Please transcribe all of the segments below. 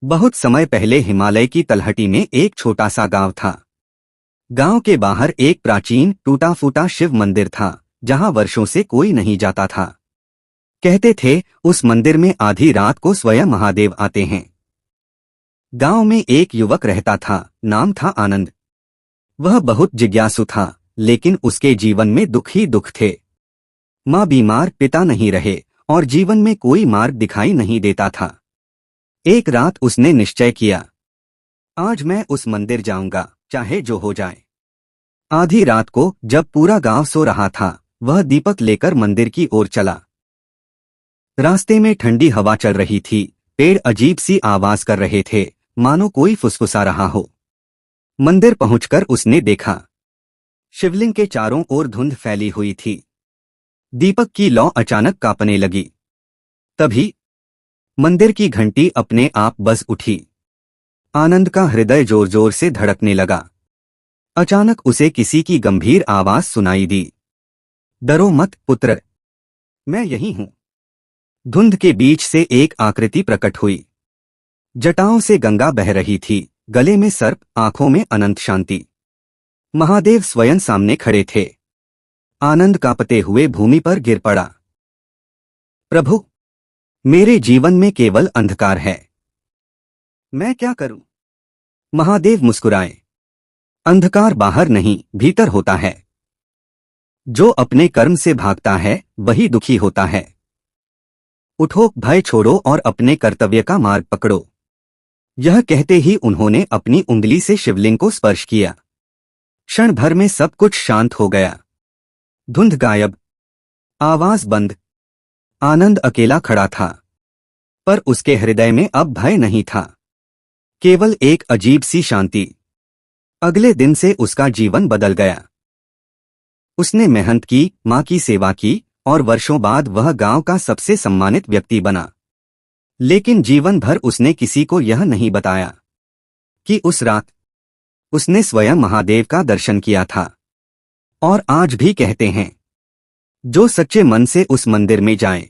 बहुत समय पहले हिमालय की तलहटी में एक छोटा सा गांव था। गांव के बाहर एक प्राचीन टूटा फूटा शिव मंदिर था, जहां वर्षों से कोई नहीं जाता था। कहते थे उस मंदिर में आधी रात को स्वयं महादेव आते हैं। गांव में एक युवक रहता था, नाम था आनंद। वह बहुत जिज्ञासु था, लेकिन उसके जीवन में दुख ही दुख थे। माँ बीमार, पिता नहीं रहे और जीवन में कोई मार्ग दिखाई नहीं देता था। एक रात उसने निश्चय किया, आज मैं उस मंदिर जाऊंगा, चाहे जो हो जाए। आधी रात को जब पूरा गांव सो रहा था, वह दीपक लेकर मंदिर की ओर चला। रास्ते में ठंडी हवा चल रही थी, पेड़ अजीब सी आवाज कर रहे थे, मानो कोई फुसफुसा रहा हो। मंदिर पहुंचकर उसने देखा, शिवलिंग के चारों ओर धुंध फैली हुई थी। दीपक की लौ अचानक कांपने लगी। तभी मंदिर की घंटी अपने आप बज उठी। आनंद का हृदय जोर जोर से धड़कने लगा। अचानक उसे किसी की गंभीर आवाज सुनाई दी, डरो मत पुत्र, मैं यही हूं। धुंध के बीच से एक आकृति प्रकट हुई। जटाओं से गंगा बह रही थी, गले में सर्प, आंखों में अनंत शांति। महादेव स्वयं सामने खड़े थे। आनंद कांपते हुए भूमि पर गिर पड़ा। प्रभु, मेरे जीवन में केवल अंधकार है, मैं क्या करूं? महादेव मुस्कुराए, अंधकार बाहर नहीं, भीतर होता है। जो अपने कर्म से भागता है वही दुखी होता है। उठो, भय छोड़ो और अपने कर्तव्य का मार्ग पकड़ो। यह कहते ही उन्होंने अपनी उंगली से शिवलिंग को स्पर्श किया। क्षण भर में सब कुछ शांत हो गया। धुंध गायब, आवाज बंद। आनंद अकेला खड़ा था, पर उसके हृदय में अब भय नहीं था, केवल एक अजीब सी शांति। अगले दिन से उसका जीवन बदल गया। उसने मेहनत की, मां की सेवा की और वर्षों बाद वह गांव का सबसे सम्मानित व्यक्ति बना। लेकिन जीवन भर उसने किसी को यह नहीं बताया कि उस रात उसने स्वयं महादेव का दर्शन किया था। और आज भी कहते हैं, जो सच्चे मन से उस मंदिर में जाए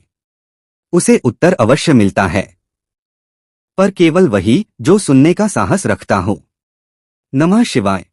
उसे उत्तर अवश्य मिलता है, पर केवल वही जो सुनने का साहस रखता हो। नमः शिवाय।